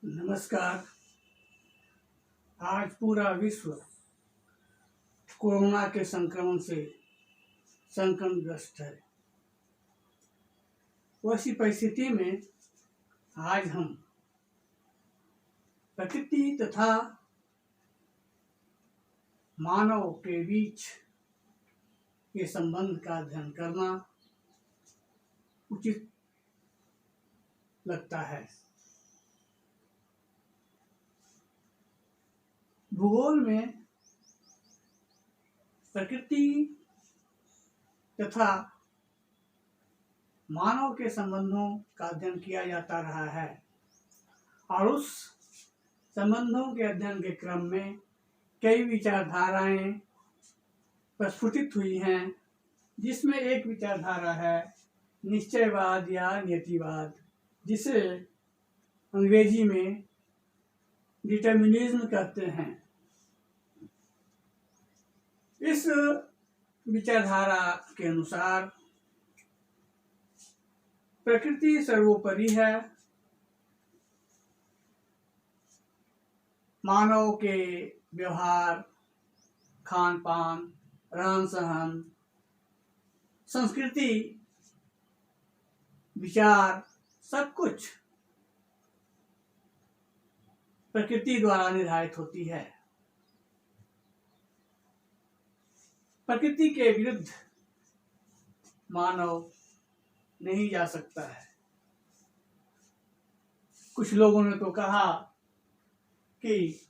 नमस्कार। आज पूरा विश्व कोरोना के संक्रमण से संकटग्रस्त है। वैसी परिस्थिति में आज हम प्रकृति तथा मानव के बीच के संबंध का अध्ययन करना उचित लगता है। भूगोल में प्रकृति तथा मानव के संबंधों का अध्ययन किया जाता रहा है और उस संबंधों के अध्ययन के क्रम में कई विचारधाराएं प्रस्फुटित हुई हैं, जिसमें एक विचारधारा है निश्चयवाद या नियतिवाद, जिसे अंग्रेजी में डिटर्मिनिज्म कहते हैं। इस विचारधारा के अनुसार प्रकृति सर्वोपरि है। मानव के व्यवहार, खान पान, रहन सहन, संस्कृति, विचार सब कुछ प्रकृति द्वारा निर्धारित होती है। प्रकृति के विरुद्ध मानव नहीं जा सकता है। कुछ लोगों ने तो कहा कि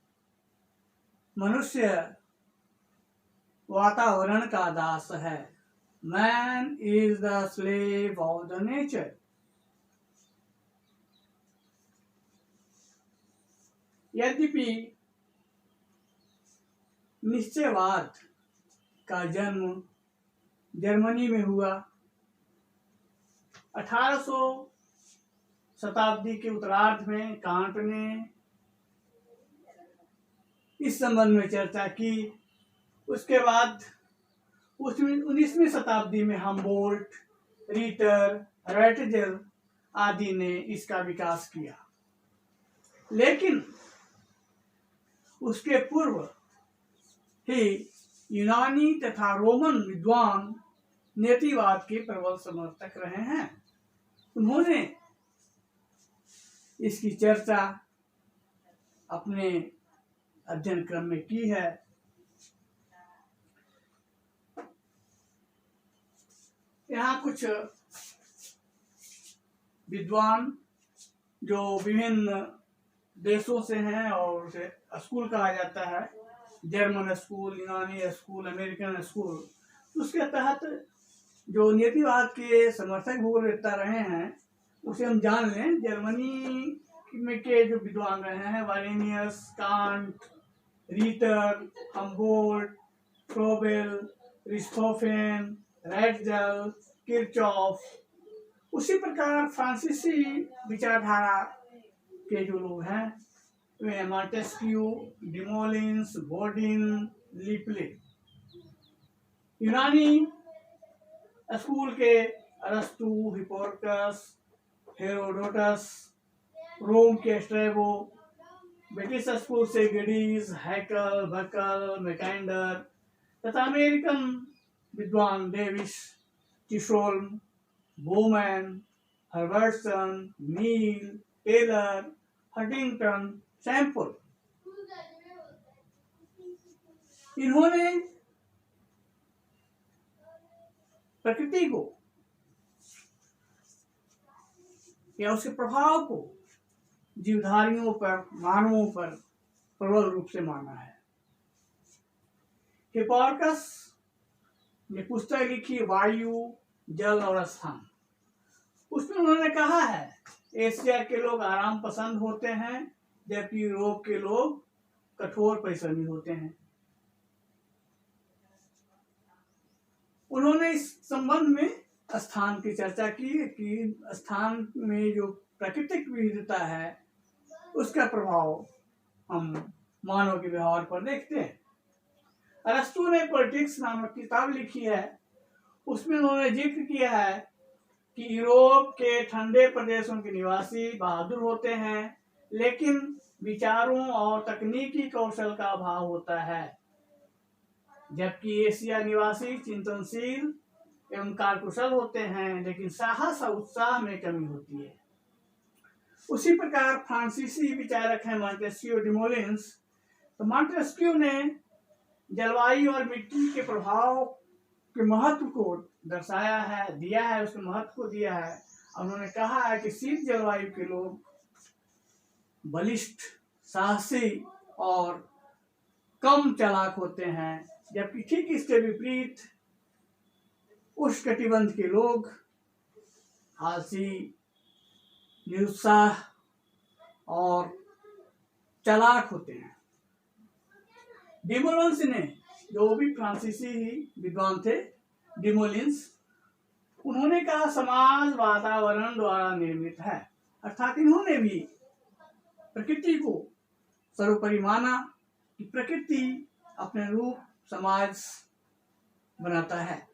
मनुष्य वातावरण का दास है। Man is the slave of the nature. यद्यपि निश्चयवाद का जन्म जर्मनी में हुआ। 1800 शताब्दी के उत्तरार्ध में कांट ने इस संबंध में चर्चा की। उसके बाद 19वीं शताब्दी में हम्बोल्ट, रीटर, राइटजर आदि ने इसका विकास किया। लेकिन उसके पूर्व ही यूनानी तथा रोमन विद्वान नियतिवाद के प्रबल समर्थक रहे हैं। उन्होंने इसकी चर्चा अपने अध्ययन क्रम में की है। यहाँ कुछ विद्वान जो विभिन्न देशों से हैं और उसे स्कूल कहा जाता है, जर्मन स्कूल, यूनानी स्कूल, अमेरिकन स्कूल, उसके तहत जो नियतिवाद के समर्थक भूगोलवेत्ता रहे हैं उसे हम जान लें। जर्मनी में के जो विद्वान रहे हैं Varenius, Kant, Ritter, Humboldt, Froebel, Richthofen, Ratzel, Kirchhoff. उसी प्रकार फ्रांसीसी विचारधारा के जो लोग हैं वे मॉन्टेस्क्यू, डिमोलिन्स, बोर्डिन, लिपले। यूनानी स्कूल के अरस्तु, हिप्पोक्रेटस, हेरोडोटस, रोम के स्ट्रैबो, ब्रिटिश स्कूल से गेडीज, हैकल, बकल, मैकेंडर तथा अमेरिकन विद्वान डेविस, टिशोल्म, बोमैन, हर्बर्टसन, नील, टेलर, हंटिंगटन, सैम्पल। इन्होंने प्रकृति को या उसके प्रभाव को जीवधारियों पर, मानवों पर प्रबल रूप से माना है। हिप्पार्कस ने पुस्तक लिखी वायु, जल और स्थान। उसमें उन्होंने कहा है एशिया के लोग आराम पसंद होते हैं जबकि यूरोप के लोग कठोर परिश्रमी होते हैं। उन्होंने इस संबंध में स्थान की चर्चा की कि स्थान में जो प्राकृतिक विविधता है उसका प्रभाव हम मानव के व्यवहार पर देखते हैं। अरस्तु ने पॉलिटिक्स नामक किताब लिखी है। उसमें उन्होंने जिक्र किया है कि यूरोप के ठंडे प्रदेशों के निवासी बहादुर होते हैं लेकिन विचारों और तकनीकी कौशल का अभाव होता है, जबकि एशिया निवासी चिंतनशील एवं कार्यकुशल होते हैं, लेकिन साहस और उत्साह में कमी होती है। उसी प्रकार फ्रांसीसी विचारक हैं मॉन्टेस्क्यू डिमोलिन्स। तो मॉन्टेस्क्यू ने जलवायु और मिट्टी के प्रभाव के महत्व को दर्शाया है, दिया है, उसके महत्व को दिया है। उन्होंने कहा है कि शीत जलवायु के लोग बलिष्ठ, साहसी और कम चालाक होते हैं, जबकि ठीक इसके विपरीत उष्णकटिबंध के लोग आलसी, निरुत्साह और चालाक होते हैं। डिमोलिन्स ने, जो भी फ्रांसीसी ही विद्वान थे, डिमोलिन्स, उन्होंने कहा समाज वातावरण द्वारा निर्मित है, अर्थात इन्होंने भी प्रकृति को सर्वोपरि माना कि प्रकृति अपने रूप समाज बनाता है।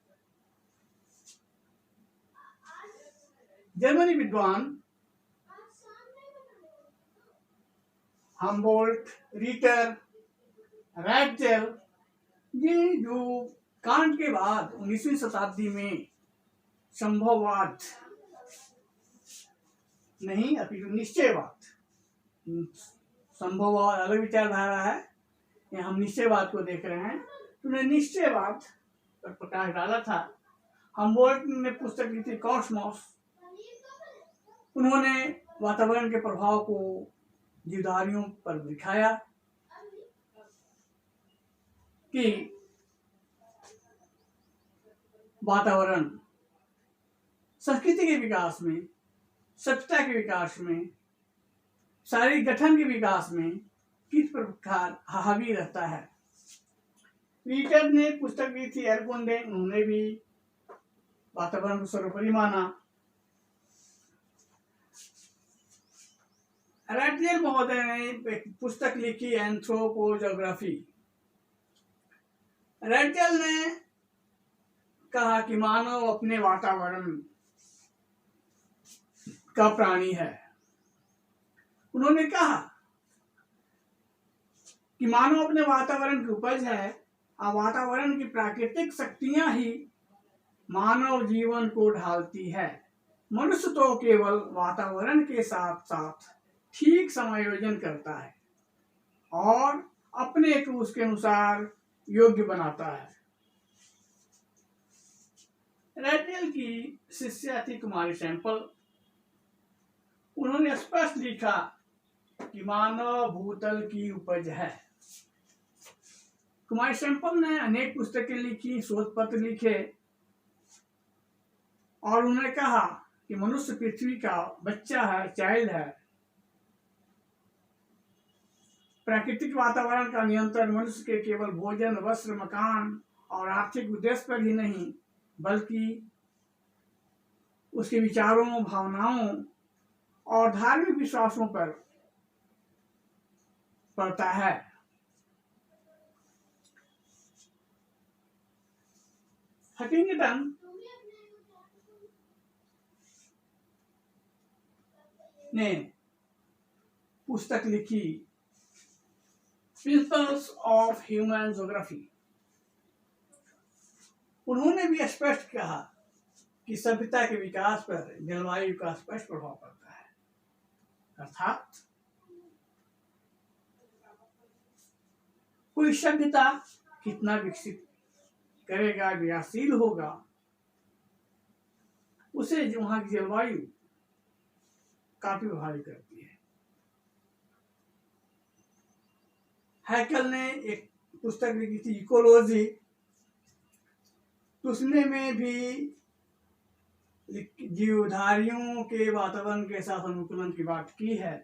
जर्मनी विद्वान हम्बोल्ट, रीटर, रैटजेल, ये जो कांट के बाद 19वीं शताब्दी में संभववाद नहीं अपितु निश्चयवाद, संभववाद अलग विचारधारा है, यहाँ हम निश्चयवाद को देख रहे हैं। तो उन्हें निश्चयवाद पर प्रकाश डाला था। हम्बोल्ट ने पुस्तक लिखी थी कॉस्मोस। उन्होंने वातावरण के प्रभाव को जीवधारियों पर दिखाया कि वातावरण संस्कृति के विकास में, सभ्यता के विकास में, शारीरिक गठन के विकास में किस प्रकार हावी रहता है। रीटर ने पुस्तक ली थी एरकुंडे, उन्होंने भी वातावरण को सर्वोपरि माना। रैटजेल महोदय ने पुस्तक लिखी एंथ्रोपोजोग्राफी। रैटजेल ने कहा कि मानव अपने वातावरण का प्राणी है। उन्होंने कहा कि मानव अपने वातावरण की उपज है और वातावरण की प्राकृतिक शक्तियां ही मानव जीवन को ढालती है। मनुष्य तो केवल वातावरण के साथ साथ ठीक समायोजन करता है और अपने को उसके अनुसार योग्य बनाता है। रैटजेल की शिष्या थी कुमारी सैंपल। उन्होंने स्पष्ट लिखा कि मानव भूतल की उपज है। कुमारी सैंपल ने अनेक पुस्तकें लिखी, शोध पत्र लिखे और उन्होंने कहा कि मनुष्य पृथ्वी का बच्चा है, चाइल्ड है। प्राकृतिक वातावरण का नियंत्रण मनुष्य के केवल भोजन, वस्त्र, मकान और आर्थिक उद्देश्य पर ही नहीं, बल्कि उसके विचारों, भावनाओं और धार्मिक विश्वासों पर पड़ता है। हटिंगटन ने पुस्तक लिखी प्रिंसिपल्स ऑफ ह्यूमन ज्योग्राफी। उन्होंने भी स्पष्ट कहा कि सभ्यता के विकास पर जलवायु का स्पष्ट प्रभाव पड़ता है, अर्थात कोई सभ्यता कितना विकसित करेगा, विकासशील होगा, उसे वहां की जलवायु काफी प्रभावित करती है। हैकल ने एक पुस्तक लिखी थी इकोलॉजी। उसने में भी जीवधारियों के वातावरण के साथ अनुकूलन की बात की है।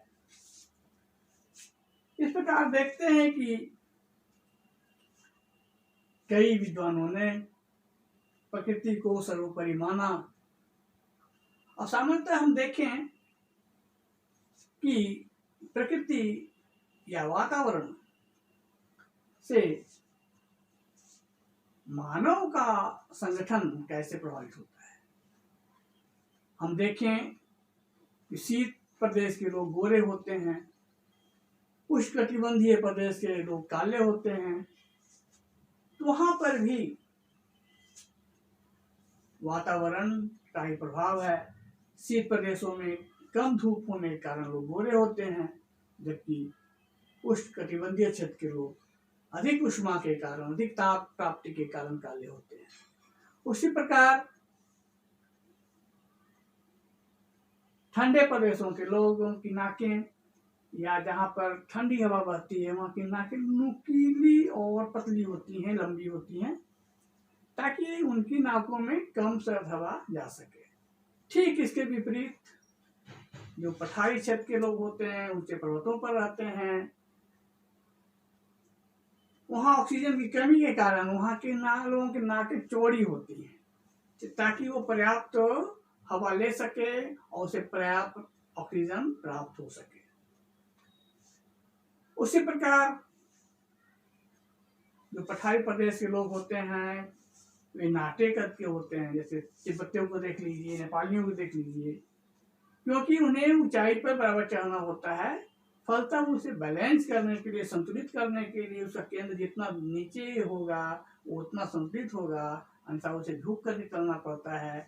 इस प्रकार देखते हैं कि कई विद्वानों ने प्रकृति को सर्वोपरि माना। और सामान्यतः हम देखें कि प्रकृति या वातावरण से मानव का संगठन कैसे प्रभावित होता है। हम देखें कि शीत प्रदेश के लोग गोरे होते हैं, उष्णकटिबंधीय प्रदेश के लोग काले होते हैं। तो वहां पर भी वातावरण का ही प्रभाव है। शीत प्रदेशों में कम धूप होने के कारण लोग गोरे होते हैं, जबकि उष्णकटिबंधीय क्षेत्र के लोग अधिक उष्मा के कारण, अधिक ताप प्राप्ति के कारण काले होते हैं। उसी प्रकार ठंडे प्रदेशों के लोगों की नाकें, या जहाँ पर ठंडी हवा बहती है, वहाँ की नाकें नुकीली और पतली होती हैं, लंबी होती हैं, ताकि उनकी नाकों में कम सर्द हवा जा सके। ठीक इसके विपरीत जो पठारी क्षेत्र के लोग होते हैं, ऊंचे पर्वतों पर रहते हैं, वहाँ ऑक्सीजन की कमी के कारण वहाँ के लोगों की नाकें चौड़ी होती हैं, ताकि वो पर्याप्त हवा ले सके और उसे पर्याप्त ऑक्सीजन प्राप्त हो सके। उसी प्रकार जो पठारी प्रदेश के लोग होते हैं, वे नाटे कद के होते हैं। जैसे तिब्बतियों को देख लीजिए, नेपालियों को देख लीजिए, क्योंकि उन्हें ऊंचाई पर बराबर चढ़ना होता है। फलतः उसे बैलेंस करने के लिए, संतुलित करने के लिए उसका केंद्र जितना नीचे होगा वो उतना संतुलित होगा, अन्यथा उसे झुक कर निकलना पड़ता है।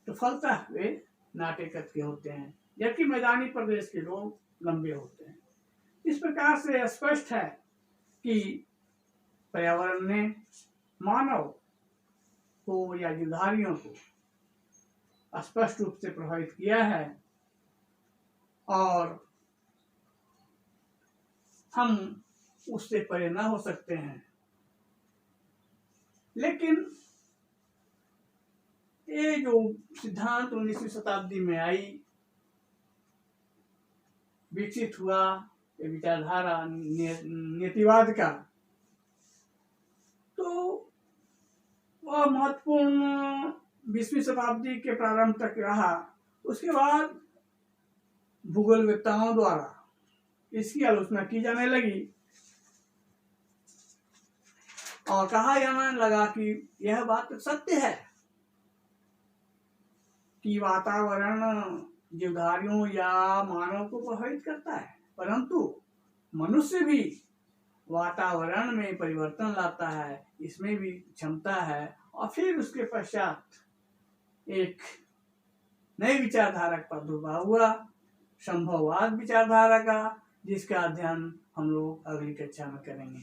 तो फलतः वे नाटे कद के होते हैं, जबकि मैदानी प्रदेश के लोग लंबे होते हैं। इस प्रकार से स्पष्ट है कि पर्यावरण ने मानव को या जीवधारियों को स्पष्ट रूप से प्रभावित किया है, और हम उससे परे न हो सकते हैं। लेकिन ये जो सिद्धांत 19वीं शताब्दी में आई, विकसित हुआ, ये विचारधारा नीतिवाद का, तो वह महत्वपूर्ण 20वीं शताब्दी के प्रारंभ तक रहा। उसके बाद भूगोलवेत्ताओं द्वारा इसकी आलोचना की जाने लगी और कहा जाने लगा कि यह बात सत्य है कि वातावरण जीवधारियों या मानव को प्रभावित करता है, परंतु मनुष्य भी वातावरण में परिवर्तन लाता है, इसमें भी क्षमता है। और फिर उसके पश्चात एक नई विचारधारा का प्रादुर्भाव हुआ, संभववाद विचारधारा का, जिसका अध्ययन हम लोग अगली कक्षा में करेंगे।